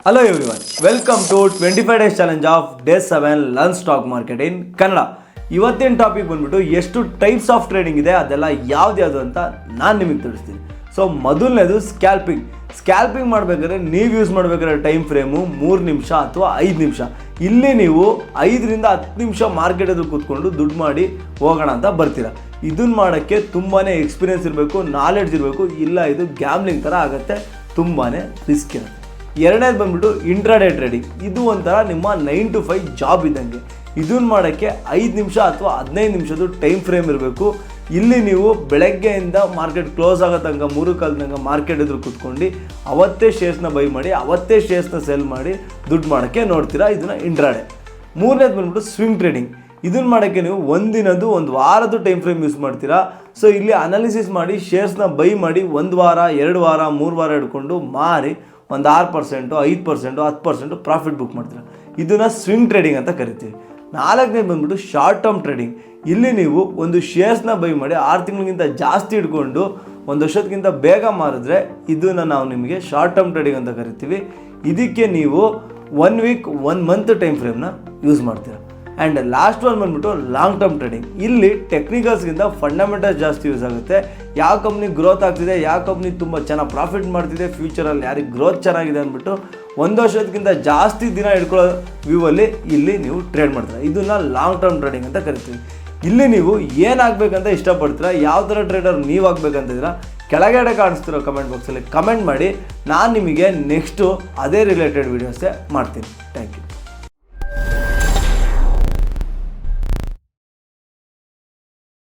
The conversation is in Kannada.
Hello everyone, welcome to 25 days challenge of day 7 learn stock market in Kannada. ಇವತ್ತಿನ ಟಾಪಿಕ್ ಬಂದ್ಬಿಟ್ಟು ಎಷ್ಟು ಟೈಪ್ಸ್ ಆಫ್ ಟ್ರೇಡಿಂಗ್ ಇದೆ ಅದೆಲ್ಲ ಯಾವ್ದು ಅಂತ ನಾನು ನಿಮಗೆ ತಿಳಿಸ್ತೀನಿ. ಸೊ ಮೊದಲನೇದು ಸ್ಕ್ಯಾಲ್ಪಿಂಗ್ ಮಾಡಬೇಕಾದ್ರೆ ನೀವು ಯೂಸ್ ಮಾಡಬೇಕಾದ್ರೆ ಟೈಮ್ ಫ್ರೇಮು 3 ನಿಮಿಷ ಅಥವಾ 5 ನಿಮಿಷ. ಇಲ್ಲಿ ನೀವು 5 ರಿಂದ 10 ನಿಮಿಷ ಮಾರ್ಕೆಟ್ ಎದುರು ಕೂತ್ಕೊಂಡು ದುಡ್ಡು ಮಾಡಿ ಹೋಗೋಣ ಅಂತ ಬರ್ತೀರಾ. ಇದನ್ನ ಮಾಡೋಕ್ಕೆ ತುಂಬಾ ಎಕ್ಸ್ಪೀರಿಯನ್ಸ್ ಇರಬೇಕು, ನಾಲೆಡ್ಜ್ ಇರಬೇಕು, ಇಲ್ಲ ಇದು ಗ್ಯಾಮ್ಲಿಂಗ್ ಥರ ಆಗುತ್ತೆ, ತುಂಬಾ ರಿಸ್ಕ್ ಇರುತ್ತೆ. ಎರಡನೇದು ಬಂದ್ಬಿಟ್ಟು ಇಂಟ್ರಾಡೇ ಟ್ರೇಡಿಂಗ್. ಇದು ಒಂಥರ ನಿಮ್ಮ 9 to 5 ಜಾಬ್ ಇದ್ದಂಗೆ. ಇದನ್ನು ಮಾಡೋಕ್ಕೆ 5 ನಿಮಿಷ ಅಥವಾ 15 ನಿಮಿಷದ ಟೈಮ್ ಫ್ರೇಮ್ ಇರಬೇಕು. ಇಲ್ಲಿ ನೀವು ಬೆಳಗ್ಗೆಯಿಂದ ಮಾರ್ಕೆಟ್ ಕ್ಲೋಸ್ ಆಗೋ ತನಕ 3 ಕಾಲ ತನಕ ಮಾರ್ಕೆಟ್ ಎದುರು ಕೂತ್ಕೊಂಡು ಅವತ್ತೇ ಶೇರ್ಸ್ನ ಬೈ ಮಾಡಿ ಅವತ್ತೇ ಶೇರ್ಸ್ನ ಸೆಲ್ ಮಾಡಿ ದುಡ್ಡು ಮಾಡೋಕ್ಕೆ ನೋಡ್ತೀರಾ. ಇದನ್ನು ಇಂಟ್ರಾಡೇ. ಮೂರನೇದು ಬಂದ್ಬಿಟ್ಟು ಸ್ವಿಂಗ್ ಟ್ರೇಡಿಂಗ್. ಇದನ್ನು ಮಾಡೋಕ್ಕೆ ನೀವು ಒಂದಿನದ್ದು 1 ವಾರದ ಟೈಮ್ ಫ್ರೇಮ್ ಯೂಸ್ ಮಾಡ್ತೀರಾ. ಸೊ ಇಲ್ಲಿ ಅನಾಲಿಸಿಸ್ ಮಾಡಿ ಶೇರ್ಸ್ನ ಬೈ ಮಾಡಿ 1 ವಾರ 2 ವಾರ 3 ವಾರ ಹಿಡ್ಕೊಂಡು ಮಾರಿ ಒಂದು 6%, 5%, 10% ಪ್ರಾಫಿಟ್ ಬುಕ್ ಮಾಡ್ತೀರಾ. ಇದನ್ನು ಸ್ವಿಂಗ್ ಟ್ರೇಡಿಂಗ್ ಅಂತ ಕರಿತೀವಿ. ನಾಲ್ಕನೇದು ಬಂದ್ಬಿಟ್ಟು ಶಾರ್ಟ್ ಟರ್ಮ್ ಟ್ರೇಡಿಂಗ್. ಇಲ್ಲಿ ನೀವು ಒಂದು ಶೇರ್ಸ್ನ ಬೈ ಮಾಡಿ 6 ತಿಂಗಳಿಗಿಂತ ಜಾಸ್ತಿ ಹಿಡ್ಕೊಂಡು 1 ವರ್ಷಕ್ಕಿಂತ ಬೇಗ ಮಾರಿದ್ರೆ ಇದನ್ನು ನಾವು ನಿಮಗೆ ಶಾರ್ಟ್ ಟರ್ಮ್ ಟ್ರೇಡಿಂಗ್ ಅಂತ ಕರಿತೀವಿ. ಇದಕ್ಕೆ ನೀವು 1 ವೀಕ್ 1 ಮಂತ್ ಟೈಮ್ ಫ್ರೇಮ್ನ ಯೂಸ್ ಮಾಡ್ತೀರಾ. ಆ್ಯಂಡ್ ಲಾಸ್ಟ್ ಒನ್ ಬಂದ್ಬಿಟ್ಟು ಲಾಂಗ್ ಟರ್ಮ್ ಟ್ರೇಡಿಂಗ್. ಇಲ್ಲಿ ಟೆಕ್ನಿಕಲ್ಸ್ಗಿಂತ ಫಂಡಮೆಂಟಲ್ಸ್ ಜಾಸ್ತಿ ಯೂಸ್ ಆಗುತ್ತೆ. ಯಾವ ಕಂಪ್ನಿ ಗ್ರೋತ್ ಆಗ್ತಿದೆ, ಯಾವ ಕಂಪ್ನಿ ತುಂಬ ಚೆನ್ನಾಗಿ ಪ್ರಾಫಿಟ್ ಮಾಡ್ತಿದೆ, ಫ್ಯೂಚರಲ್ಲಿ ಯಾರಿಗೆ ಗ್ರೋತ್ ಚೆನ್ನಾಗಿದೆ ಅಂದ್ಬಿಟ್ಟು 1 ವರ್ಷಕ್ಕಿಂತ ಜಾಸ್ತಿ ದಿನ ಹಿಡ್ಕೊಳ್ಳೋ ವ್ಯೂವಲ್ಲಿ ಇಲ್ಲಿ ನೀವು ಟ್ರೇಡ್ ಮಾಡ್ತೀರಾ. ಇದನ್ನು ಲಾಂಗ್ ಟರ್ಮ್ ಟ್ರೇಡಿಂಗ್ ಅಂತ ಕರಿತೀವಿ. ಇಲ್ಲಿ ನೀವು ಏನಾಗಬೇಕಂತ ಇಷ್ಟಪಡ್ತೀರಾ, ಯಾವ ಥರ ಟ್ರೇಡರ್ ನೀವು ಆಗಬೇಕಂತಿದ್ದೀರಾ, ಕೆಳಗಡೆ ಕಾಣಿಸ್ತಿರೋ ಕಮೆಂಟ್ ಬಾಕ್ಸಲ್ಲಿ ಕಮೆಂಟ್ ಮಾಡಿ. ನಾನು ನಿಮಗೆ ನೆಕ್ಸ್ಟು ಅದೇ ರಿಲೇಟೆಡ್ ವೀಡಿಯೋಸೇ ಮಾಡ್ತೀನಿ. Thank you.